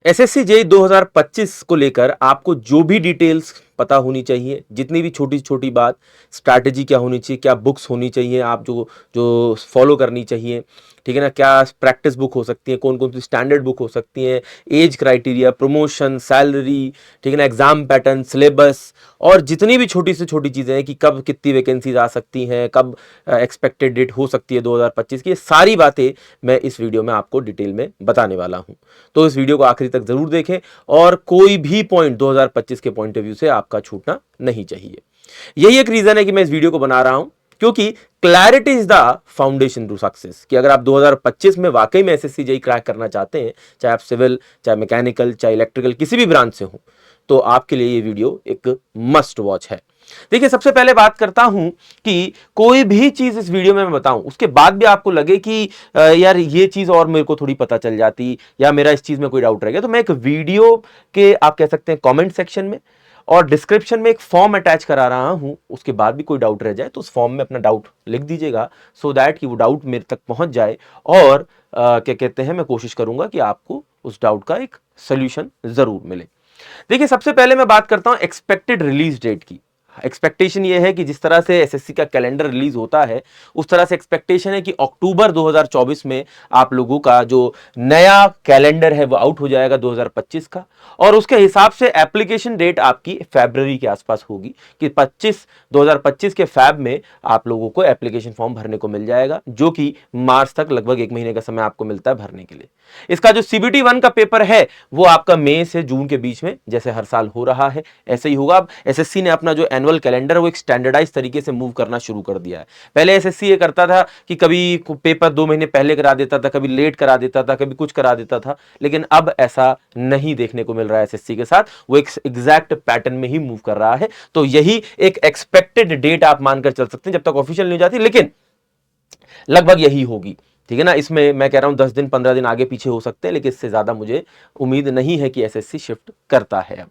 SSC JEE 2025 को लेकर आपको जो भी डिटेल्स पता होनी चाहिए, जितनी भी छोटी छोटी बात, स्ट्रैटेजी क्या होनी चाहिए, क्या बुक्स होनी चाहिए, आप जो जो फॉलो करनी चाहिए, ठीक है ना, क्या प्रैक्टिस बुक हो सकती है, कौन कौन सी स्टैंडर्ड बुक हो सकती है, एज क्राइटेरिया, प्रमोशन, सैलरी, ठीक है ना, एग्जाम पैटर्न, सिलेबस, और जितनी भी छोटी से छोटी चीज़ें हैं कि कब कितनी वैकेंसीज आ सकती हैं, कब एक्सपेक्टेड डेट हो सकती है 2025 की, ये सारी बातें मैं इस वीडियो में आपको डिटेल में बताने वाला हूं। तो इस वीडियो को आखिरी तक जरूर देखें और कोई भी पॉइंट 2025 के पॉइंट ऑफ व्यू से आपका छूटना नहीं चाहिए। यही एक रीजन है कि मैं इस वीडियो को बना रहा हूं, क्योंकि clarity is the foundation to success. कि अगर आप 2025 में वाकई में एसएससी जेईई क्रैक करना चाहते हैं, चाहे आप सिविल, चाहे मैकेनिकल, चाहे इलेक्ट्रिकल, किसी भी ब्रांच से हो, तो आपके लिए ये वीडियो एक मस्ट वॉच है। देखिए, सबसे पहले बात करता हूं कि कोई भी चीज इस वीडियो में मैं बताऊं, उसके बाद भी आपको लगे कि यार ये चीज और मेरे को थोड़ी पता चल जाती, या मेरा इस चीज में कोई डाउट रह गया, तो मैं एक वीडियो के, आप कह सकते हैं, कमेंट सेक्शन में और डिस्क्रिप्शन में एक फॉर्म अटैच करा रहा हूं। उसके बाद भी कोई डाउट रह जाए तो उस फॉर्म में अपना डाउट लिख दीजिएगा, सो दैट कि वो डाउट मेरे तक पहुंच जाए, और क्या कहते हैं, मैं कोशिश करूंगा कि आपको उस डाउट का एक सोल्यूशन जरूर मिले। देखिए, सबसे पहले मैं बात करता हूं एक्सपेक्टेड रिलीज डेट की। एक्सपेक्टेशन ये है कि जिस तरह से एसएससी का कैलेंडर रिलीज होता है, उस तरह से एक्सपेक्टेशन है कि अक्टूबर 2024 में आप लोगों का जो नया कैलेंडर है वो आउट हो जाएगा 2025 का, और उसके हिसाब से एप्लीकेशन डेट आपकी फरवरी के आसपास होगी कि 2025 के फैब में आप लोगों को एप्लीकेशन फॉर्म भरने को मिल जाएगा, जो कि मार्च तक लगभग 1 महीने का समय आपको मिलता है भरने के लिए। इसका जो सीबीटी 1 का पेपर है वो आपका मई से जून के बीच में, जैसे हर साल हो रहा है, ऐसे ही होगा। अब एसएससी ने अपना जो एनुअल कैलेंडर है वो एक स्टैंडर्डाइज तरीके से मूव करना शुरू कर दिया है। पहले एसएससी ये करता था कि कभी पेपर 2 महीने पहले करा देता था, कभी लेट करा देता था, कभी कुछ करा देता था, लेकिन अब ऐसा नहीं देखने को मिल रहा है एसएससी के साथ। वो एक एग्जैक्ट पैटर्न में ही मूव कर रहा है। तो यही एक एक्सपेक्टेड डेट आप मानकर चल सकते हैं, जब तक ऑफिशियल नहीं हो जाती, लेकिन लगभग यही होगी। ठीक है ना, इसमें मैं कह रहा हूं 10 दिन 15 दिन आगे पीछे हो सकते हैं, लेकिन इससे ज्यादा मुझे उम्मीद नहीं है कि एसएससी शिफ्ट करता है अब।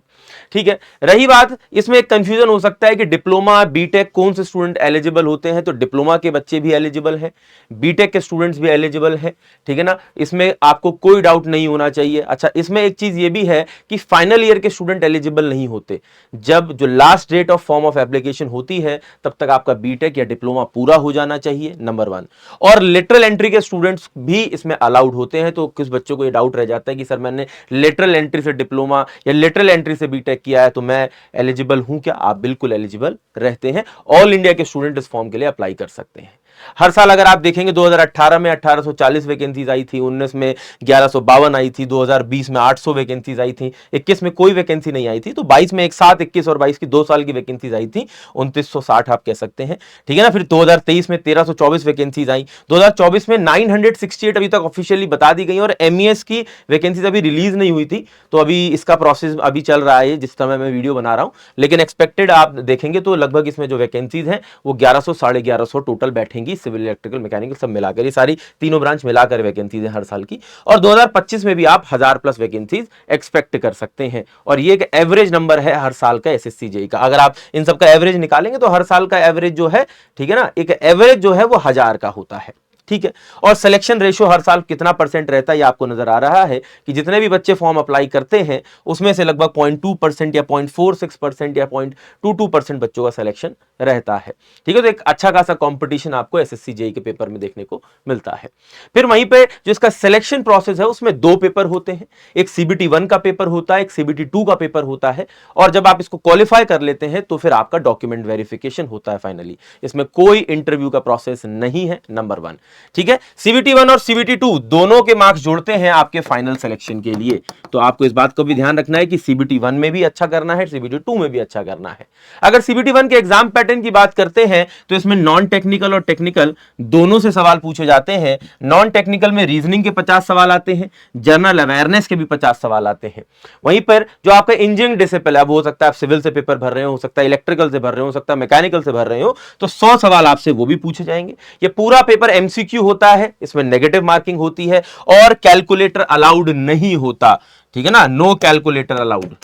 ठीक है, रही बात, इसमें एक कंफ्यूजन हो सकता है कि डिप्लोमा बीटेक कौन से स्टूडेंट एलिजिबल होते हैं। तो डिप्लोमा के बच्चे भी एलिजिबल हैं, बीटेक के स्टूडेंट्स भी एलिजिबल हैं। ठीक है ना, इसमें आपको कोई डाउट नहीं होना चाहिए। अच्छा, इसमें एक चीज ये भी है कि फाइनल ईयर के स्टूडेंट एलिजिबल नहीं होते। जब जो last date of form of application होती है, तब तक आपका बीटेक या डिप्लोमा पूरा हो जाना चाहिए, नंबर 1। और लेटरल एंट्री के स्टूडेंट्स भी इसमें अलाउड होते हैं। तो कुछ बच्चों को ये डाउट रह जाता है कि सर मैंने लेटरल एंट्री से डिप्लोमा या लेटरल एंट्री से बीटेक किया है, तो मैं एलिजिबल हूं क्या? आप बिल्कुल एलिजिबल रहते हैं। ऑल इंडिया के स्टूडेंट इस फॉर्म के लिए अप्लाई कर सकते हैं। हर साल अगर आप देखेंगे 2018 में 1840 वैकेंसीज आई थी, 19 में 1152 आई थी, 2020 में 800 वैकेंसीज आई थी, 21 में कोई वैकेंसी नहीं आई थी, तो 22 में एक साथ 21 और 22 की 2 साल की वैकेंसीज आई थी, 2960 आप कह सकते हैं। ठीक है ना, फिर 2023 में 1324 वैकेंसीज आई, 2024 में 968 अभी तक ऑफिशियली बता दी गई, और एमईएस की वैकेंसीज अभी रिलीज नहीं हुई थी, तो अभी इसका प्रोसेस अभी चल रहा है जिस समय मैं वीडियो बना रहा हूं। लेकिन एक्सपेक्टेड आप देखेंगे तो लगभग इसमें जो वैकेंसीज हैं वो 1100 साढ़े 1100 टोटल बैठेंगी, सिविल, इलेक्ट्रिकल, मैकेनिकल सब मिलाकर, ये सारी तीनों ब्रांच मिलाकर वैकेंसीज हैं हर साल की। और 2025 में भी आप 1000+ वैकेंसीज एक्सपेक्ट कर सकते हैं, और ये एक एवरेज नंबर है हर साल का एसएससी जेईई का। अगर आप इन सब का एवरेज निकालेंगे तो हर साल का एवरेज जो है, ठीक है ना, एक एवरेज जो है वो 1000 का होता है। ठीक है, और सिलेक्शन रेशियो हर साल कितना % रहता है ये आपको नजर आ रहा है कि जितने भी बच्चे फॉर्म अप्लाई करते हैं उसमें से लगभग 0.2% या 0.46% या 0.22% बच्चों का सिलेक्शन रहता है। ठीक है, तो एक अच्छा खासा कंपटीशन आपको एसएससी जेईई के पेपर में देखने को मिलता है। फिर वहीं पे जो इसका सिलेक्शन प्रोसेस है उसमें 2 पेपर होते हैं, एक सीबीटी 1 का पेपर होता है, एक सीबीटी 2 का पेपर होता है, और जब आप इसको क्वालिफाई कर लेते हैं तो फिर आपका डॉक्यूमेंट वेरिफिकेशन होता है फाइनली। इसमें कोई इंटरव्यू का प्रोसेस नहीं है, नंबर 1। ठीक है, सीबीटी 1 और सीबीटी 2 दोनों के मार्क्स जुड़ते हैं आपके फाइनल सिलेक्शन के लिए। तो आपको इस बात को भी ध्यान रखना है कि सीबीटी 1 में भी अच्छा करना है, सीबीटी 2 में भी अच्छा करना है। अगर सीबीटी 1 के एग्जाम पैटर्न की बात करते हैं तो इसमें नॉन टेक्निकल और टेक्निकल दोनों से सवाल पूछे जाते हैं। नॉन टेक्निकल में रीजनिंग के 50 सवाल आते हैं, जनरल अवेयरनेस के भी 50 सवाल आते हैं। वहीं पर जो आपका इंजीनियरिंग डिसिप्लिन, अब हो सकता है आप सिविल से पेपर भर रहे हो सकता है इलेक्ट्रिकल से भर रहे हो सकता है मैकेनिकल से भर रहे हो, तो 100 सवाल आपसे वो भी पूछे जाएंगे। ये पूरा पेपर एमसीक्यू होता है, इसमें नेगेटिव मार्किंग होती है, और कैलकुलेटर अलाउड नहीं होता। ठीक है ना, no calculator allowed.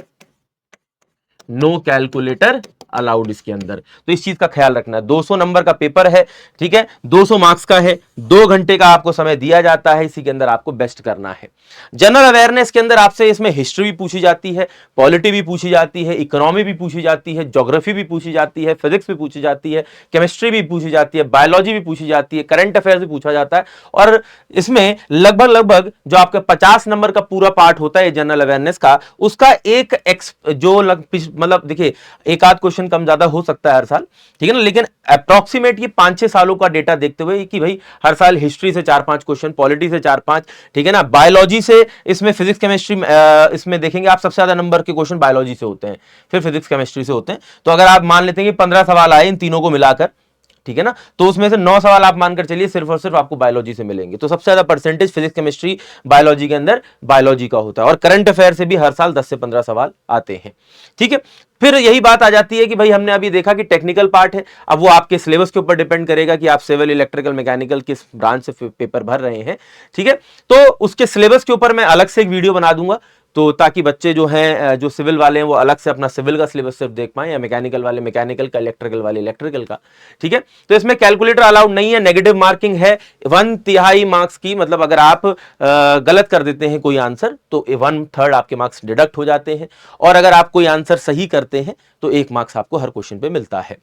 No calculator allowed इसके अंदर। तो इस चीज का ख्याल रखना है। 200 नंबर का पेपर है, ठीक है, 200 मार्क्स का है, 2 घंटे का आपको समय दिया जाता है, इसी के अंदर आपको बेस्ट करना है। जनरल अवेयरनेस के अंदर आपसे इसमें हिस्ट्री भी पूछी जाती है, पॉलिटी भी पूछी जाती है, इकोनॉमी भी पूछी जाती है, ज्योग्राफी भी पूछी जाती है, फिजिक्स भी पूछी जाती है, केमिस्ट्री भी पूछी जाती है, बायोलॉजी भी पूछी जाती है, करंट अफेयर्स भी पूछा जाता है। और इसमें लगभग लगभग जो आपका 50 नंबर का पूरा पार्ट होता है जनरल अवेयरनेस का, उसका एक मतलब देखिए एक आध क्वेश्चन कम ज्यादा हो सकता है हर साल, ठीक है ना, लेकिन अप्रोक्सीमेट ये 5-6 सालों का डेटा देखते हुए कि भाई हर साल हिस्ट्री से 4-5 क्वेश्चन, पॉलिटी से 4-5, ठीक है ना, बायोलॉजी से, इसमें फिजिक्स केमिस्ट्री, इसमें देखेंगे आप सबसे ज्यादा नंबर के क्वेश्चन बायोलॉजी से होते हैं, फिर फिजिक्स केमिस्ट्री से होते हैं। तो अगर आप मान लेते हैं कि 15 सवाल आए इन तीनों को मिलाकर, ठीक है ना, तो उसमें से 9 सवाल आप मानकर चलिए सिर्फ और सिर्फ आपको बायोलॉजी से मिलेंगे। तो सबसे ज्यादा परसेंटेज फिजिक्स केमिस्ट्री बायोलॉजी के अंदर बायोलॉजी का होता है। और करंट अफेयर से भी हर साल 10 से 15 सवाल आते हैं, ठीक है। फिर यही बात आ जाती है कि भाई हमने अभी देखा कि टेक्निकल पार्ट है, अब वो आपके सिलेबस के ऊपर डिपेंड करेगा कि आप सिविल, इलेक्ट्रिकल, मैकेनिकल किस ब्रांच से पेपर भर रहे हैं, ठीक है। तो उसके सिलेबस के ऊपर मैं अलग से एक वीडियो बना दूंगा, तो ताकि बच्चे जो हैं, जो सिविल वाले हैं, वो अलग से अपना सिविल का सिलेबस सिर्फ देख पाएं, या मैकेनिकल वाले मैकेनिकल का, इलेक्ट्रिकल वाले इलेक्ट्रिकल का, ठीक है। तो इसमें कैलकुलेटर अलाउड नहीं है, नेगेटिव मार्किंग है 1/3 मार्क्स की, मतलब अगर आप गलत कर देते हैं कोई आंसर तो 1/3 आपके मार्क्स डिडक्ट हो जाते हैं, और अगर आप कोई आंसर सही करते हैं तो 1 मार्क्स आपको हर क्वेश्चन पे मिलता है,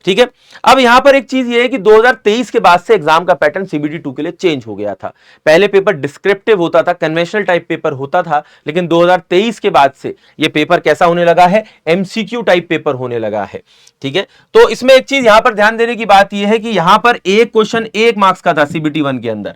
ठीक है। अब यहां पर एक चीज ये है कि 2023 के बाद से एग्जाम का पैटर्न सीबीटी 2 के लिए चेंज हो गया था। पहले पेपर डिस्क्रिप्टिव होता था, कन्वेंशनल टाइप पेपर होता था, लेकिन 2023 के बाद से ये पेपर कैसा होने लगा है, एमसीक्यू टाइप पेपर होने लगा है, ठीक है। तो इसमें एक चीज यहां पर ध्यान देने की बात यह है कि यहां पर एक क्वेश्चन 1 मार्क्स का था सीबीटी 1 के अंदर,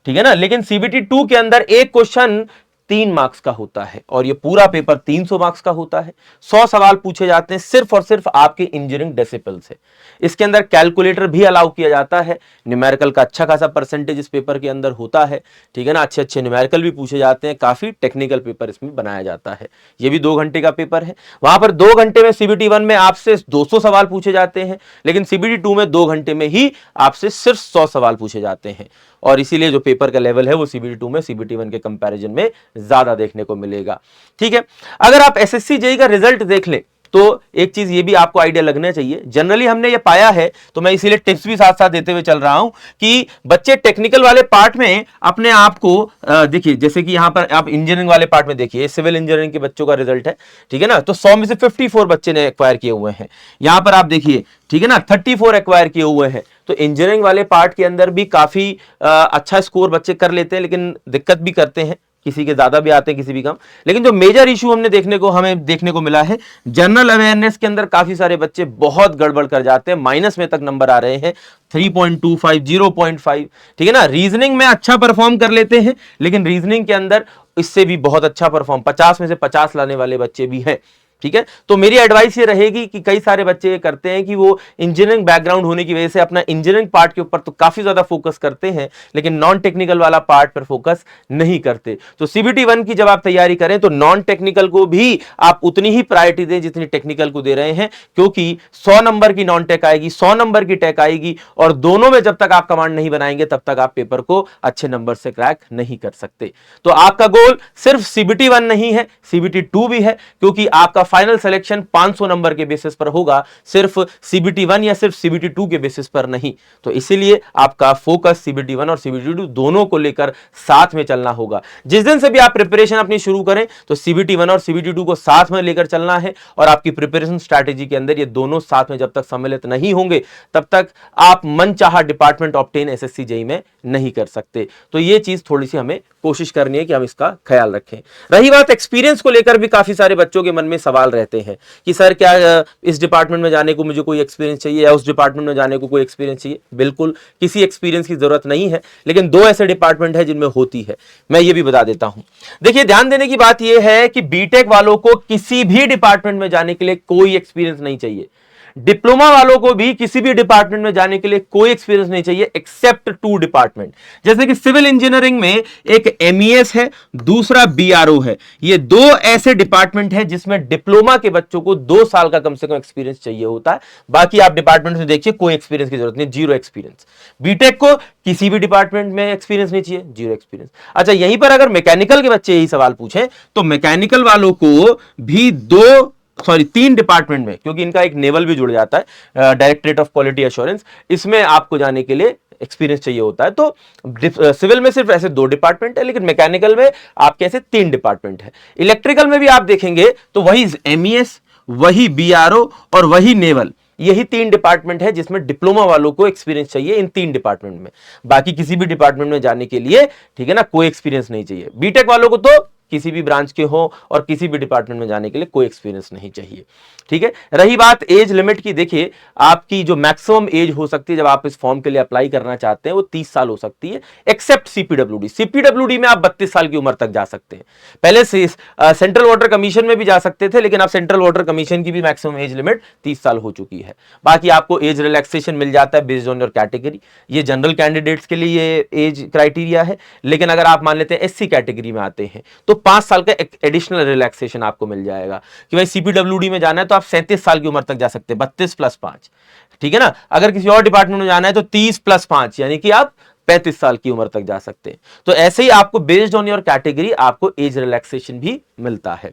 ठीक है ना, लेकिन सीबीटी 2 के अंदर एक क्वेश्चन 3 मार्क्स का होता है, और ये पूरा पेपर 300 मार्क्स का होता है। 100 सवाल पूछे जाते हैं सिर्फ और सिर्फ आपके इंजीनियरिंग डेसिपल से। इसके अंदर कैलकुलेटर भी अलाउ किया जाता है, न्यूमेरिकल का अच्छा खासा परसेंटेज इस पेपर के अंदर होता है, ठीक है ना, अच्छे अच्छे न्यूमेरिकल भी पूछे जाते हैं, काफी टेक्निकल पेपर इसमें बनाया जाता है। ये भी 2 घंटे का पेपर है। वहां पर 2 घंटे में सीबीटी 1 में आपसे 200 सवाल पूछे जाते हैं, लेकिन सीबीटी 2 में 2 घंटे में ही आपसे सिर्फ 100 सवाल पूछे जाते हैं, और इसीलिए जो पेपर का लेवल है वो सीबीटी 2 में सीबीटी 1 के कंपैरिजन में ज्यादा देखने को मिलेगा, ठीक है। अगर आप एसएससी जेईई का रिजल्ट देख लें तो एक चीज ये भी आपको आइडिया लगना चाहिए, जनरली हमने ये पाया है, तो मैं इसीलिए टिप्स भी साथ साथ देते हुए चल रहा हूं कि बच्चे टेक्निकल वाले पार्ट में अपने आप को देखिए, जैसे कि यहां पर आप इंजीनियरिंग वाले पार्ट में देखिए, सिविल इंजीनियरिंग के बच्चों का रिजल्ट है, ठीक है ना, तो 100 में से 54 बच्चे ने एक्वायर किए हुए हैं। यहां पर आप देखिए, ठीक है ना, 34 एक्वायर किए हुए हैं। तो इंजीनियरिंग वाले पार्ट के अंदर भी काफी अच्छा स्कोर बच्चे कर लेते हैं, लेकिन दिक्कत भी करते हैं, किसी के ज्यादा भी आते हैं, किसी भी कम। लेकिन जो मेजर इशू हमें देखने को मिला है, जनरल अवेयरनेस के अंदर काफी सारे बच्चे बहुत गड़बड़ कर जाते हैं, माइनस में तक नंबर आ रहे हैं, 3.25, 0.5, ठीक है ना। रीजनिंग में अच्छा परफॉर्म कर लेते हैं, लेकिन रीजनिंग के अंदर इससे भी बहुत अच्छा परफॉर्म, 50 में से 50 लाने वाले बच्चे भी हैं, ठीक है। तो मेरी एडवाइस ये रहेगी कि कई सारे बच्चे ये करते हैं कि वो इंजीनियरिंग बैकग्राउंड होने की वजह से अपना इंजीनियरिंग पार्ट के ऊपर तो काफी ज्यादा फोकस करते हैं, लेकिन नॉन टेक्निकल वाला पार्ट पर फोकस नहीं करते। तो सीबीटी 1 की जब आप तैयारी करें तो नॉन टेक्निकल को भी आप उतनी ही प्रायोरिटी दें जितनी टेक्निकल को दे रहे हैं, क्योंकि 100 नंबर की नॉन टेक आएगी, 100 नंबर की टेक आएगी, और दोनों में जब तक आप कमांड नहीं बनाएंगे तब तक आप पेपर को अच्छे नंबर से क्रैक नहीं कर सकते। तो आपका गोल सिर्फ सीबीटी 1 नहीं है, सीबीटी 2 भी है, क्योंकि आपका फाइनल सिलेक्शन 500 नंबर के बेसिस पर होगा, सिर्फ सीबीटी 1 या सिर्फ सीबीटी 2 के बेसिस पर नहीं। तो इसीलिए आपका फोकस सीबीटी 1 और सीबीटी 2 दोनों को लेकर साथ में चलना होगा। जिस दिन से भी आप प्रिपरेशन अपनी शुरू करें तो सीबीटी 1 और सीबीटी 2 को साथ में लेकर चलना है, और आपकी प्रिपरेशन स्ट्रैटेजी के अंदर ये दोनों साथ में जब तक सम्मिलित नहीं होंगे तब तक आप मनचाहा डिपार्टमेंट ऑब्टेन एसएससी जेईई में नहीं कर सकते। तो ये चीज थोड़ी सी हमें कोशिश करनी है कि हम इसका ख्याल रखें। रही बात एक्सपीरियंस को लेकर, भी काफी सारे बच्चों के मन में सवाल रहते हैं कि सर क्या इस डिपार्टमेंट में जाने को मुझे कोई एक्सपीरियंस चाहिए, या उस डिपार्टमेंट में जाने को कोई एक्सपीरियंस चाहिए। बिल्कुल किसी एक्सपीरियंस की जरूरत नहीं है, लेकिन 2 ऐसे डिपार्टमेंट है जिनमें होती है, मैं ये भी बता देता हूं। देखिए, ध्यान देने की बात यह है कि बीटेक वालों को किसी भी डिपार्टमेंट में जाने के लिए कोई एक्सपीरियंस नहीं चाहिए। डिप्लोमा वालों को भी किसी भी डिपार्टमेंट में जाने के लिए कोई एक्सपीरियंस नहीं चाहिए, एक्सेप्ट 2 डिपार्टमेंट। जैसे कि सिविल इंजीनियरिंग में एक एमईएस है, दूसरा बीआरओ है। ये 2 ऐसे डिपार्टमेंट है जिसमें डिप्लोमा के बच्चों को 2 साल का कम से कम एक्सपीरियंस चाहिए होता है। बाकी आप डिपार्टमेंट में देखिए, कोई एक्सपीरियंस की जरूरत नहीं, 0 एक्सपीरियंस। बीटेक को किसी भी डिपार्टमेंट में एक्सपीरियंस नहीं चाहिए, 0 एक्सपीरियंस। अच्छा, यहीं पर अगर मैकेनिकल के बच्चे यही सवाल पूछें तो मैकेनिकल वालों को भी 2 सॉरी 3 डिपार्टमेंट में, क्योंकि इनका एक नेवल भी जुड़ जाता है, डायरेक्टरेट ऑफ क्वालिटी एश्योरेंस, इसमें आपको जाने के लिए एक्सपीरियंस चाहिए होता है। तो सिविल में सिर्फ ऐसे 2 डिपार्टमेंट है, लेकिन मैकेनिकल में आपके ऐसे 3 डिपार्टमेंट है। इलेक्ट्रिकल में भी आप देखेंगे तो वही एमईएस, वही बीआरओ और वही नेवल, यही 3 डिपार्टमेंट है जिसमें डिप्लोमा वालों को एक्सपीरियंस चाहिए इन 3 डिपार्टमेंट में। बाकी किसी भी डिपार्टमेंट में जाने के लिए, ठीक है ना, कोई एक्सपीरियंस नहीं चाहिए। बीटेक वालों को तो किसी भी ब्रांच के हो और किसी भी डिपार्टमेंट में जाने के लिए कोई एक्सपीरियंस नहीं चाहिए, ठीक है। रही बात एज लिमिट की, देखिए आपकी जो मैक्सिमम एज हो सकती है जब आप इस फॉर्म के लिए अप्लाई करना चाहते हैं वो 30 साल हो सकती है, एक्सेप्ट सीपीडब्ल्यूडी। सीपीडब्ल्यूडी में आप 32 साल की उम्र तक जा सकते हैं। पहले से सेंट्रल वाटर कमीशन में भी जा सकते थे, लेकिन अब सेंट्रल वाटर कमीशन की भी मैक्सिमम एज लिमिट 30 साल हो चुकी है। बाकी आपको एज रिलैक्सेशन मिल जाता है बेस्ड ऑन योर कैटेगरी। ये जनरल कैंडिडेट्स के लिए ये एज क्राइटेरिया है, लेकिन अगर आप मान लेते हैं एससी कैटेगरी में आते हैं तो 5 साल का एडिशनल रिलैक्सेशन आपको मिल जाएगा कि भाई सीपीडब्ल्यूडी में जाना है तो आप 37 साल की उम्र तक जा सकते हैं, 32 + 5, ठीक है ना। अगर किसी और डिपार्टमेंट में जाना है तो 30 + 5 यानी कि आप 35 साल की उम्र तक जा सकते हैं। तो ऐसे ही आपको बेस्ड ऑन योर कैटेगरी आपको एज रिलैक्सेशन भी मिलता है।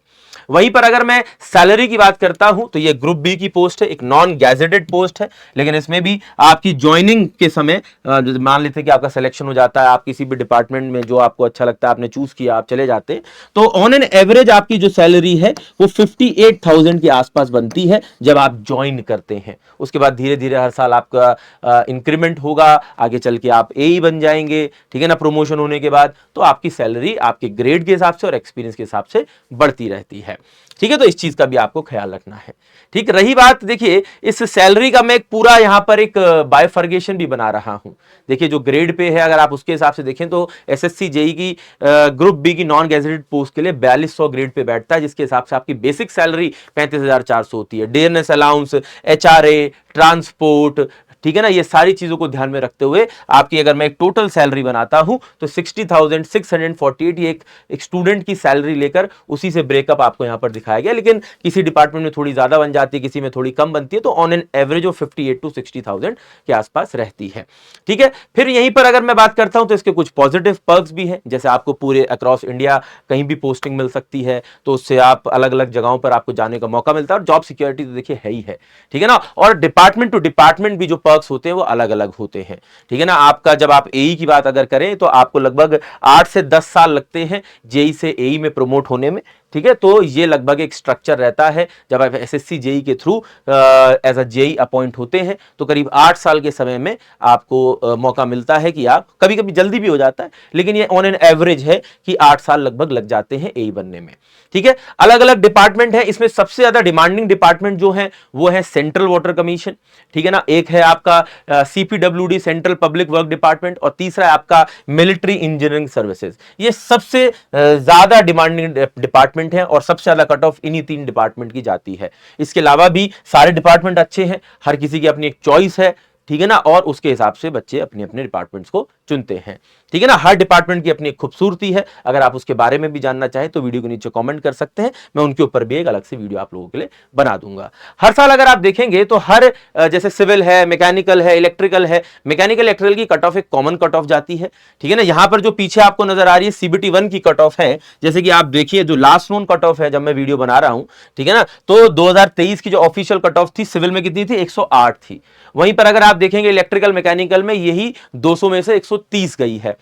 वहीं पर अगर मैं सैलरी की बात करता हूं तो ये ग्रुप बी की पोस्ट है, एक नॉन गैजेटेड पोस्ट है, लेकिन इसमें भी आपकी ज्वाइनिंग के समय मान लेते हैं कि आपका सिलेक्शन हो जाता है, आप किसी भी डिपार्टमेंट में जो आपको अच्छा लगता है आपने चूज किया, आप चले जाते हैं, तो ऑन एन एवरेज आपकी जो सैलरी है वो 58,000 के आसपास बनती है जब आप ज्वाइन करते हैं। उसके बाद धीरे धीरे हर साल आपका इंक्रीमेंट होगा, आगे चल के आप ए बन जाएंगे, ठीक है ना, प्रमोशन होने के बाद। तो आपकी सैलरी आपके ग्रेड के हिसाब से और एक्सपीरियंस के हिसाब से बढ़ती रहती है, ठीक है। तो इस चीज का भी आपको ख्याल रखना है, ठीक। रही बात, देखिए इस सैलरी का मैं एक पूरा यहां पर एक बाइफर्गेशन भी बना रहा हूं। देखिए जो ग्रेड पे है, अगर आप उसके हिसाब से देखें तो एसएससी जेई की ग्रुप बी की नॉन गैजेटेड पोस्ट के लिए 4200 ग्रेड पे बैठता है, जिसके हिसाब से आपकी बेसिक सैलरी 35,400 होती है। डेयरनेस अलाउंस, एचआरए, ट्रांसपोर्ट, ठीक है ना, ये सारी चीजों को ध्यान में रखते हुए आपकी अगर मैं एक टोटल सैलरी बनाता हूं तो 60,648 ये एक स्टूडेंट की सैलरी लेकर उसी से ब्रेकअप आपको यहां पर दिखाया गया। लेकिन किसी डिपार्टमेंट में थोड़ी ज्यादा बन जाती है, किसी में थोड़ी कम बनती है, तो on an average of 58 to 60,000 के आसपास रहती है, ठीक है। फिर यहीं पर अगर मैं बात करता हूं तो इसके कुछ पॉजिटिव पर्क्स भी हैं, जैसे आपको पूरे अक्रॉस इंडिया कहीं भी पोस्टिंग मिल सकती है, तो उससे आप अलग अलग जगहों पर आपको जाने का मौका मिलता है, और जॉब सिक्योरिटी तो देखिए है ही है, ठीक है ना। और डिपार्टमेंट टू डिपार्टमेंट भी जो पर्क्स होते हैं वो अलग अलग होते हैं, ठीक है ना। आपका जब आप एई की बात अगर करें तो आपको लगभग 8 से 10 साल लगते हैं जेई से एई में प्रमोट होने में, ठीक है। तो ये लगभग एक स्ट्रक्चर रहता है। जब आप एसएससी जेई के through as a JE appoint होते हैं तो करीब 8 साल के समय में आपको मौका मिलता है कि आप, कभी कभी जल्दी भी हो जाता है, लेकिन ये ऑन एन एवरेज है कि 8 साल लगभग लग जाते हैं एई बनने में, ठीक है। अलग अलग डिपार्टमेंट है, इसमें सबसे ज्यादा डिमांडिंग डिपार्टमेंट जो है वो है सेंट्रल वाटर कमीशन, ठीक है ना। एक है आपका CPWD central public work department, और तीसरा है आपका मिलिट्री इंजीनियरिंग सर्विसेज। ये सबसे ज्यादा डिमांडिंग डिपार्टमेंट है और सबसे ज्यादा कट ऑफ इन्हीं 3 डिपार्टमेंट की जाती है। इसके अलावा भी सारे डिपार्टमेंट अच्छे हैं, हर किसी की अपनी एक चॉइस है, ठीक है ना, और उसके हिसाब से बच्चे अपने अपने डिपार्टमेंट्स को चुनते हैं, ठीक है ना। हर डिपार्टमेंट की अपनी एक खूबसूरती है, अगर आप उसके बारे में भी जानना चाहें तो वीडियो के नीचे कमेंट कर सकते हैं, मैं उनके ऊपर भी एक अलग से वीडियो आप लोगों के लिए बना दूंगा। हर साल अगर आप देखेंगे तो हर जैसे सिविल है, मैकेनिकल है, इलेक्ट्रिकल है, मैकेनिकल इलेक्ट्रिकल की कट ऑफ एक कॉमन कट ऑफ जाती है, ठीक है ना। यहां पर जो पीछे आपको नजर आ रही है सीबीटी 1 की कट ऑफ है, जैसे कि आप देखिए जो लास्ट नोन कट ऑफ है जब मैं वीडियो बना रहा हूं, ठीक है ना, तो 2023 की जो ऑफिशियल कट ऑफ थी सिविल में कितनी थी, 108 थी। वहीं पर अगर आप देखेंगे इलेक्ट्रिकल मैकेनिकल में यही 200 में से 130 गई है,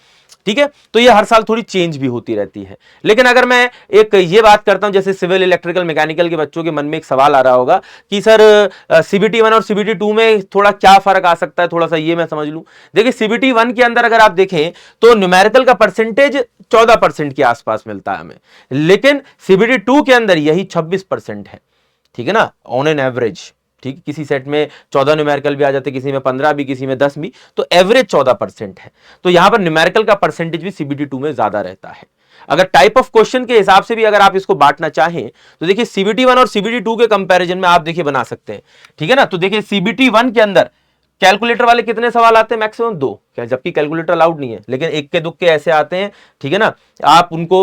ठीक है। तो ये हर साल थोड़ी चेंज भी होती रहती है। लेकिन अगर मैं एक ये बात करता हूं, जैसे सिविल, इलेक्ट्रिकल, मैकेनिकल के बच्चों के मन में एक सवाल आ रहा होगा कि सर सीबीटी 1 और सीबीटी 2 में थोड़ा क्या फर्क आ सकता है, थोड़ा सा ये मैं समझ लूं। देखिए सीबीटी 1 के अंदर अगर आप देखें तो न्यूमेरिकल का परसेंटेज 14% के आसपास मिलता है हमें, लेकिन सीबीटी 2 के अंदर यही 26% है, ठीक है ना, ऑन एन एवरेज, ठीक। किसी सेट में 14 न्यूमेरिकल भी आ जाते, किसी में 15 भी, किसी में 10 भी, तो एवरेज 14% है। तो यहां पर न्यूमेरिकल का परसेंटेज भी सीबीटी 2 में ज्यादा रहता है। अगर टाइप ऑफ क्वेश्चन के हिसाब से भी अगर आप इसको बांटना चाहें तो देखिए सीबीटी 1 और सीबीटी 2 के कंपैरिजन में आप देखिए बना सकते हैं, ठीक है ना। तो देखिए सीबीटी 1 के अंदर कैलकुलेटर वाले कितने सवाल आते हैं, मैक्सिमम 2, जबकि कैलकुलेटर अलाउड नहीं है, लेकिन इक्के दुक्के ऐसे आते हैं, ठीक है ना। आप उनको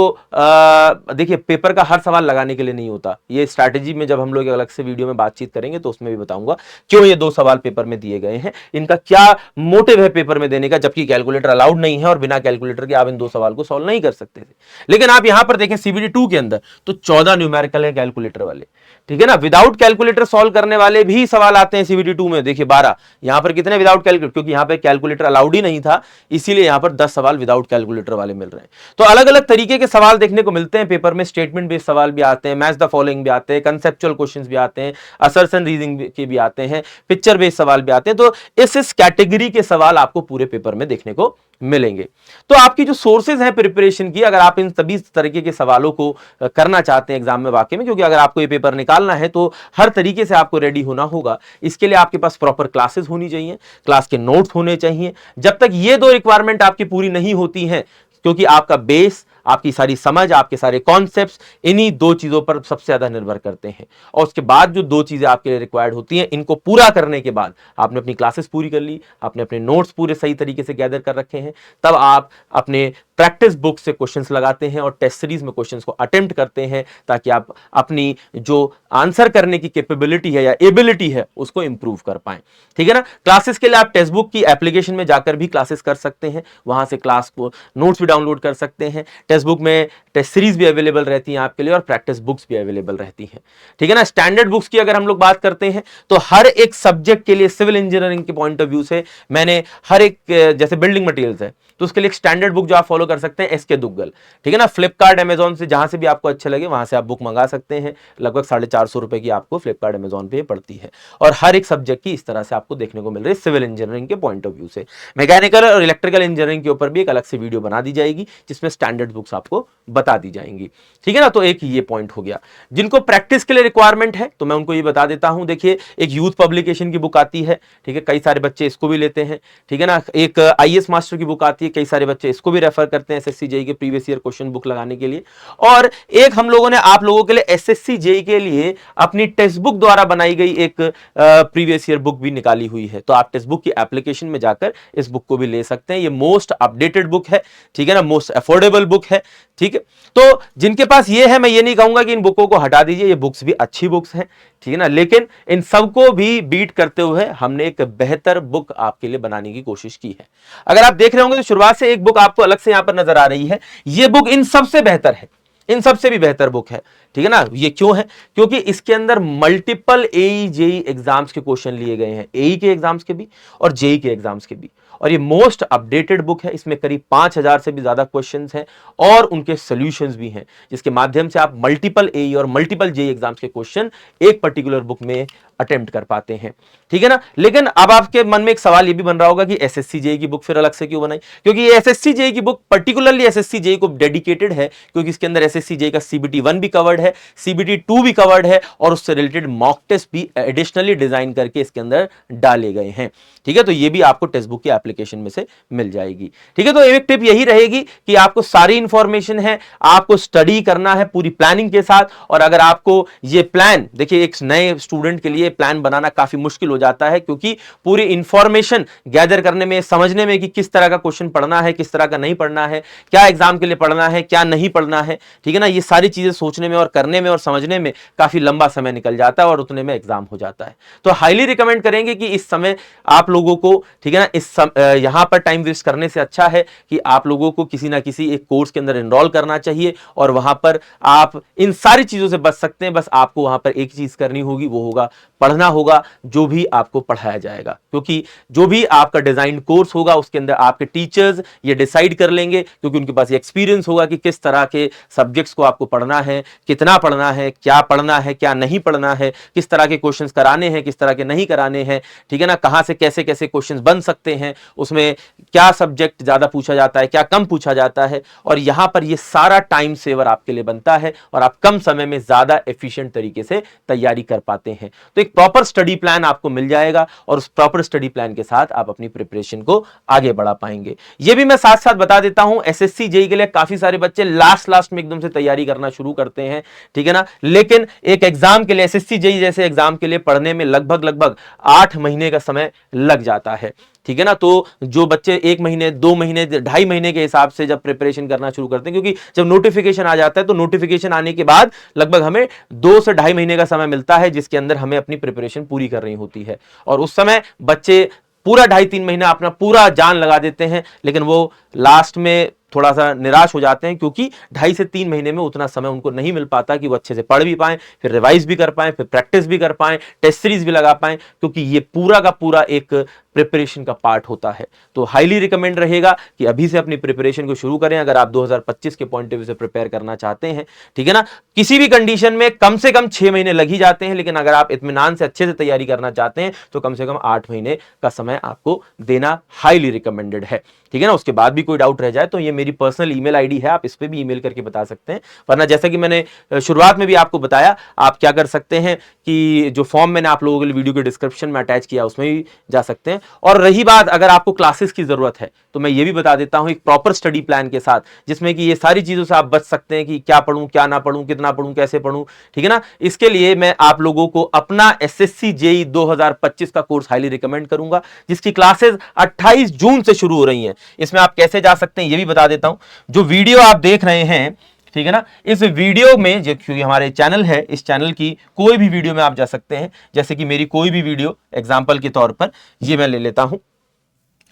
देखिए पेपर का हर सवाल लगाने के लिए नहीं होता, ये स्ट्रैटेजी में जब हम लोग अलग से वीडियो में बातचीत करेंगे तो उसमें भी बताऊंगा क्यों ये 2 सवाल पेपर में दिए गए हैं, इनका क्या मोटिव है पेपर में देने का, जबकि कैलकुलेटर अलाउड नहीं है और बिना कैलकुलेटर के आप इन 2 सवाल को सॉल्व नहीं कर सकते थे। लेकिन आप यहां पर देखें CBT 2 के अंदर तो 14 न्यूमेरिकल है कैलकुलेटर वाले, ठीक है ना। विदाउट कैलकुलेटर सॉल्व करने वाले भी सवाल आते हैं CBT 2 में, देखिए 12। यहां पर कितने विदाउट कैलकुलेटर, क्योंकि यहां पर कैलकुलेटर अलाउड ही नहीं था, इसीलिए यहां पर 10 सवाल विदाउट कैलकुलेटर वाले मिल रहे हैं। तो अलग अलग तरीके के सवाल देखने को मिलते हैं पेपर में, स्टेटमेंट बेस्ड सवाल भी आते हैं, मैच द फॉलोइंग भी आते हैं, कंसेप्चुअल क्वेश्चंस भी आते हैं, असर्शन रीजनिंग के भी आते हैं, पिक्चर बेस्ड सवाल भी आते हैं। तो इस कैटेगरी के सवाल आपको पूरे पेपर में देखने को मिलेंगे। तो आपकी जो सोर्सेज हैं प्रिपरेशन की, अगर आप इन सभी तरीके के सवालों को करना चाहते हैं एग्जाम में वाकई में, क्योंकि अगर आपको ये पेपर निकालना है तो हर तरीके से आपको रेडी होना होगा, इसके लिए आपके पास प्रॉपर क्लासेस होनी चाहिए, क्लास के नोट्स होने चाहिए। जब तक ये 2 रिक्वायरमेंट आपकी पूरी नहीं होती हैं, क्योंकि आपका बेस, आपकी सारी समझ, आपके सारे कॉन्सेप्ट्स इन्हीं 2 चीजों पर सबसे ज्यादा निर्भर करते हैं। और उसके बाद जो 2 चीजें आपके लिए रिक्वायर्ड होती हैं, इनको पूरा करने के बाद आपने अपनी क्लासेस पूरी कर ली, आपने अपने नोट्स पूरे सही तरीके से गैदर कर रखे हैं, तब आप अपने प्रैक्टिस बुक से क्वेश्चंस लगाते हैं और टेस्ट सीरीज में क्वेश्चंस को अटेम्प्ट करते हैं, ताकि आप अपनी जो आंसर करने की कैपेबिलिटी है या एबिलिटी है उसको इंप्रूव कर पाएं, ठीक है ना। क्लासेस के लिए आप टेक्स्ट बुक की एप्लीकेशन में जाकर भी क्लासेस कर सकते हैं, वहां से क्लास को नोट्स भी डाउनलोड कर सकते हैं। टेक्स्ट बुक में टेस्ट सीरीज भी अवेलेबल रहती हैं आपके लिए और प्रैक्टिस बुक्स भी अवेलेबल रहती हैं, ठीक है ना। स्टैंडर्ड बुक्स की अगर हम लोग बात करते हैं तो हर एक सब्जेक्ट के लिए सिविल इंजीनियरिंग के पॉइंट ऑफ व्यू से मैंने हर एक, जैसे बिल्डिंग मटेरियल्स है तो उसके लिए एक स्टैंडर्ड बुक जो आप फॉलो कर सकते हैं एसके दुग्गल, ठीक है ना। फ्लिपकार्ट अमेजॉन से जहां से भी आपको अच्छे लगे वहां से आप बुक मंगा सकते हैं, लगभग 450 रुपए की आपको फ्लिपकार्ट अमेजॉन पे पड़ती है, और हर एक सब्जेक्ट की इस तरह से आपको देखने को मिल रही है सिविल इंजीनियरिंग के पॉइंट ऑफ व्यू से। मैकेनिकल और इलेक्ट्रिकल इंजीनियरिंग के ऊपर भी एक अलग से वीडियो बना दी जाएगी जिसमें स्टैंडर्ड बुक्स आपको बता दी जाएंगी, ठीक है ना। तो एक ये पॉइंट हो गया। जिनको प्रैक्टिस के लिए रिक्वायरमेंट है तो मैं उनको ये बता देता हूं, देखिए एक यूथ पब्लिकेशन की बुक आती है, ठीक है, कई सारे बच्चे इसको भी लेते हैं, ठीक है ना। एक IAS मास्टर की बुक आती है, कई सारे बच्चे इसको भी रेफर करते हैं SSC JEE के प्रीवियस ईयर क्वेश्चन बुक लगाने के लिए। और एक हम लोगों ने आप लोगों के लिए SSC JEE के लिए अपनी टेक्स्ट बुक द्वारा बनाई गई एक प्रीवियस ईयर बुक भी निकाली हुई है, तो आप टेक्स्ट बुक की एप्लीकेशन में जाकर इस बुक को भी ले सकते हैं। ये मोस्ट अपडेटेड बुक है, ठीक है ना, मोस्ट अफोर्डेबल बुक है, ठीक है। तो जिनके पास ये है, मैं ये नहीं कहूंगा कि इन बुकों को हटा दीजिए, ये बुक्स भी अच्छी बुक्स हैं, ठीक है ना, लेकिन इन सबको भी बीट करते हुए हमने एक बेहतर बुक आपके लिए बनाने की कोशिश की है। अगर आप देख रहे होंगे तो शुरुआत से एक बुक आपको अलग से यहां पर नजर आ रही है, ये बुक इन सबसे बेहतर है, इन सबसे भी बेहतर बुक है, ठीक है ना। ये क्यों है? क्योंकि इसके अंदर मल्टीपल AE JEE एग्जाम्स के क्वेश्चन लिए गए हैं, AE के एग्जाम्स के भी और JEE के एग्जाम्स के भी, और ये मोस्ट अपडेटेड बुक है। इसमें करीब 5000 से भी ज्यादा क्वेश्चंस हैं और उनके सॉल्यूशंस भी हैं, जिसके माध्यम से आप मल्टीपल AE और मल्टीपल JEE एग्जाम्स के क्वेश्चन एक पर्टिकुलर बुक में अटेम्प्ट कर पाते हैं, ठीक है ना। लेकिन अब आपके मन में एक सवाल ये भी बन रहा होगा कि SSC JEE की बुक फिर अलग से क्यों बनाई? क्योंकि ये SSC JEE की बुक पर्टिकुलरली SSC JEE को डेडिकेटेड है, क्योंकि इसके अंदर SSC JEE का CBT 1 भी कवर्ड है, CBT 2 भी कवर्ड है, और उससे रिलेटेड मॉक टेस्ट भी एडिशनली डिजाइन करके इसके अंदर डाले गए हैं, ठीक है। तो ये भी आपको टेक्स्ट बुक की एप्लीकेशन में से मिल जाएगी, ठीक है। तो एक टिप यही रहेगी कि आपको सारी इंफॉर्मेशन है, आपको स्टडी करना है पूरी प्लानिंग के साथ। और अगर आपको ये प्लान, देखिए एक नए स्टूडेंट के लिए प्लान बनाना काफी मुश्किल हो जाता है, क्योंकि पूरी इंफॉर्मेशन गैदर करने में, समझने में कि किस तरह का क्वेश्चन पढ़ना है, किस तरह का नहीं पढ़ना है, क्या एग्जाम के लिए पढ़ना है, क्या नहीं पढ़ना है, ठीक है ना, ये सारी चीजें सोचने में और करने में और समझने में काफी लंबा समय निकल जाता है और उतने में एग्जाम हो जाता है। तो हाईली रिकमेंड करेंगे कि इस समय आप लोगों को, ठीक है ना, यहां पर टाइम वेस्ट करने से अच्छा है कि आप लोगों को किसी ना किसी एक कोर्स के अंदर एनरोल करना चाहिए, और वहां पर आप इन सारी चीजों से बच सकते हैं। बस आपको वहां पर एक चीज करनी होगी, वो होगा पढ़ना होगा जो भी आपको पढ़ाया जाएगा, क्योंकि जो भी आपका डिजाइन कोर्स होगा उसके अंदर आपके टीचर्स ये डिसाइड कर लेंगे, क्योंकि उनके पास ये एक्सपीरियंस होगा कि किस तरह के सब्जेक्ट्स को आपको पढ़ना है, कितना पढ़ना है, क्या नहीं पढ़ना है, किस तरह के क्वेश्चंस कराने हैं, किस तरह के नहीं कराने हैं, ठीक है ना, कहां से कैसे कैसे क्वेश्चंस बन सकते हैं, उसमें क्या सब्जेक्ट ज्यादा पूछा जाता है, क्या कम पूछा जाता है। और यहां पर ये सारा टाइम सेवर आपके लिए बनता है और आप कम समय में ज्यादा एफिशिएंट तरीके से तैयारी कर पाते हैं। तो एक प्रॉपर स्टडी प्लान आपको मिल जाएगा और उस प्रॉपर स्टडी प्लान के साथ आप अपनी प्रिपरेशन को आगे बढ़ा पाएंगे। ये भी मैं साथ साथ बता देता हूं, SSC JEE के लिए काफी सारे बच्चे लास्ट में एकदम से तैयारी करना शुरू करते हैं, ठीक है ना, लेकिन एक एग्जाम के लिए, SSC JEE जैसे एग्जाम के लिए पढ़ने में लगभग 8 महीने का समय लग जाता है, ठीक है ना। तो जो बच्चे 1 महीने 2 महीने 2.5 महीने के हिसाब से जब प्रिपरेशन करना शुरू करते हैं, क्योंकि जब नोटिफिकेशन आ जाता है तो नोटिफिकेशन आने के बाद लगभग हमें 2 से 2.5 महीने का समय मिलता है जिसके अंदर हमें अपनी प्रिपरेशन पूरी करनी होती है। और उस समय बच्चे पूरा 2.5-3 महीना अपना पूरा जान लगा देते हैं, लेकिन वो लास्ट में थोड़ा सा निराश हो जाते हैं, क्योंकि 2.5 से 3 महीने में उतना समय उनको नहीं मिल पाता कि वो अच्छे से पढ़ भी पाएं, फिर रिवाइज भी कर पाएं, फिर प्रैक्टिस भी कर पाएं, टेस्ट सीरीज भी लगा पाएं, क्योंकि ये पूरा का पूरा एक प्रिपरेशन का पार्ट होता है। तो हाईली रिकमेंड रहेगा कि अभी से अपनी प्रिपरेशन को शुरू करें अगर आप 2025 के पॉइंट ऑफ व्यू से प्रिपेयर करना चाहते हैं, ठीक है ना। किसी भी कंडीशन में कम से कम 6 महीने लग ही जाते हैं, लेकिन अगर आप इत्मीनान से अच्छे से तैयारी करना चाहते हैं तो कम से कम 8 महीने का समय आपको देना हाईली रिकमेंडेड है, ठीक है ना। उसके बाद भी कोई डाउट रह जाए तो ये मेरी पर्सनल ईमेल आईडी है, आप इस पे भी ईमेल करके बता सकते हैं। वरना जैसा कि मैंने शुरुआत में भी आपको बताया, आप क्या कर सकते हैं कि जो फॉर्म मैंने आप लोगों के लिए वीडियो के डिस्क्रिप्शन में अटैच किया उसमें भी जा सकते हैं। और रही बात अगर आपको क्लासेस की जरूरत है तो मैं ये भी बता देता हूं एक प्रॉपर स्टडी प्लान के साथ, जिसमें कि ये सारी चीजों से आप बच सकते हैं कि क्या पढ़ूं क्या ना पढ़ूं, कितना पढ़ूं कैसे पढ़ूं, ठीक है ना। इसके लिए मैं आप लोगों को अपना एसएससी जेईई 2025 का कोर्स हाईली रिकमेंड करूंगा, जिसकी क्लासेस 28 जून से शुरू हो रही हैं। इसमें आप कैसे जा सकते हैं ये भी बता देता हूं। जो वीडियो आप देख रहे हैं, ठीक है ना, इस वीडियो में जो क्योंकि हमारे चैनल है, इस चैनल की कोई भी वीडियो में आप जा सकते हैं। जैसे कि मेरी कोई भी वीडियो एग्जांपल के तौर पर ये मैं ले लेता हूं,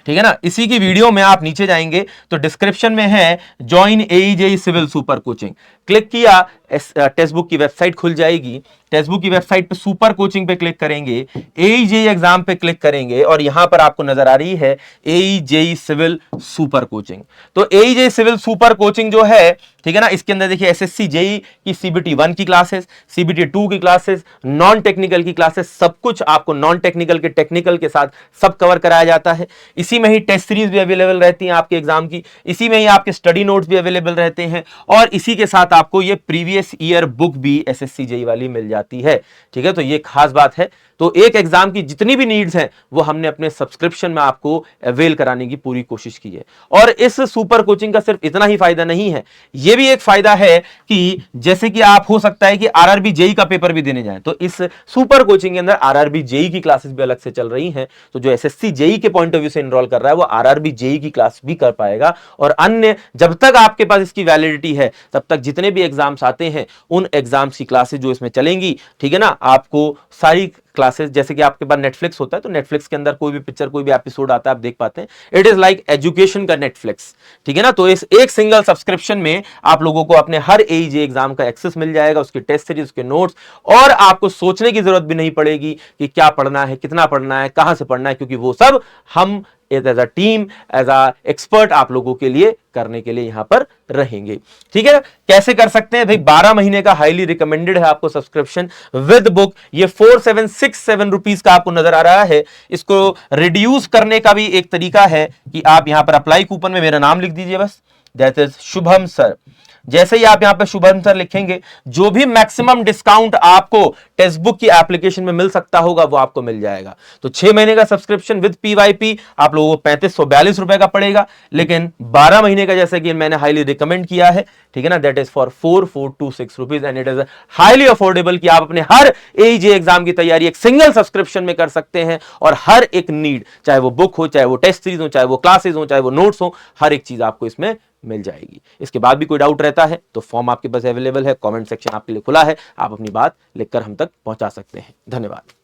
ठीक है ना। इसी की वीडियो में आप नीचे जाएंगे तो डिस्क्रिप्शन में है join AE JE civil super coaching, click किया टेक्स्ट बुक की वेबसाइट खुल जाएगी। टेक्स्ट बुक की वेबसाइट पे सुपर कोचिंग पे क्लिक करेंगे, एई जेईई एग्जाम पे क्लिक करेंगे और यहां पर आपको नजर आ रही है AE JE civil super coaching. तो AE JE civil super coaching जो है, ठीक है ना, इसके अंदर देखिए एसएससी जेईई की सीबीटी 1 की क्लासेस, सीबीटी 2 की क्लासेस, नॉन टेक्निकल की क्लासेस, सब कुछ आपको नॉन टेक्निकल के टेक्निकल के साथ सब कवर कराया जाता है। इसी में ही टेस्ट सीरीज भी अवेलेबल रहती है आपके एग्जाम की, इसी में ही आपके स्टडी नोट्स भी अवेलेबल रहते हैं और इसी के साथ आपको ये प्रीवियस ईयर बुक भी एसएससी जेईई वाली मिल जाती है, ठीक है। तो ये खास बात है। तो एक एग्जाम की जितनी भी नीड्स हैं वो हमने अपने सब्सक्रिप्शन में आपको अवेल कराने की पूरी कोशिश की है। और इस सुपर कोचिंग का सिर्फ इतना ही फायदा नहीं है, ये भी एक फायदा है कि जैसे कि आप हो सकता है कि आरआरबी जेईई का पेपर भी देने जाएं, तो इस सुपर कोचिंग के अंदर आरआरबी जेईई की क्लासेस भी अलग से चल रही हैं। तो जो एसएससी जेईई के पॉइंट ऑफ व्यू से एनरोल कर रहा है वो आरआरबी जेईई की क्लास भी कर पाएगा। और अन्य जब तक आपके पास इसकी वैलिडिटी है तब तक जितने भी एग्जाम्स आते हैं उन एग्जाम्स की क्लासेस जो इसमें चलेंगी, ठीक है ना, आपको सारी क्लासेस, जैसे कि आपके पास नेटफ्लिक्स होता है तो नेटफ्लिक्स के अंदर कोई भी पिक्चर कोई भी एपिसोड आता है आप देख पाते हैं। इट इज लाइक एजुकेशन का नेटफ्लिक्स, ठीक है ना। तो इस एक सिंगल सब्सक्रिप्शन में आप लोगों को अपने हर एई जेईई एग्जाम का एक्सेस मिल जाएगा, उसकी टेस्ट सीरीज, उसके नोट्स, और आपको सोचने की जरूरत भी नहीं पड़ेगी कि क्या पढ़ना है, कितना पढ़ना है, कहां से पढ़ना है, क्योंकि वो सब हम as a team, as a expert आप लोगों के लिए करने के लिए यहां पर रहेंगे, ठीक है। कैसे कर सकते हैं भाई? 12 महीने का हाईली रिकमेंडेड है आपको सब्सक्रिप्शन विद बुक। ये 4767 रुपीज का आपको नजर आ रहा है। इसको रिड्यूस करने का भी एक तरीका है कि आप यहां पर अप्लाई कूपन में मेरा नाम लिख दीजिए बस, दैट इज शुभम सर। जैसे ही आप यहां पे शुभम सर लिखेंगे, जो भी मैक्सिमम डिस्काउंट आपको टेक्स्ट बुक की एप्लीकेशन में मिल सकता होगा वो आपको मिल जाएगा। तो 6 महीने का सब्सक्रिप्शन विद पीवाईपी आप लोगों को 3542 रुपए का पड़ेगा, लेकिन 12 महीने का जैसे कि मैंने हाईली रिकमेंड किया है, ठीक है ना, that is for 4426 rupees and it is highly affordable कि आप अपने हर एई जेईई एग्जाम की तैयारी एक सिंगल सब्सक्रिप्शन में कर सकते हैं और हर एक नीड, चाहे वो बुक हो, चाहे वो टेस्ट सीरीज हो, चाहे वो क्लासेस हो, चाहे वो नोट्स हो, हर एक चीज आपको इसमें मिल जाएगी। इसके बाद भी कोई डाउट रहता है तो फॉर्म आपके पास अवेलेबल है, कमेंट सेक्शन आपके लिए खुला है, आप अपनी बात लिखकर हम तक पहुंचा सकते हैं। धन्यवाद।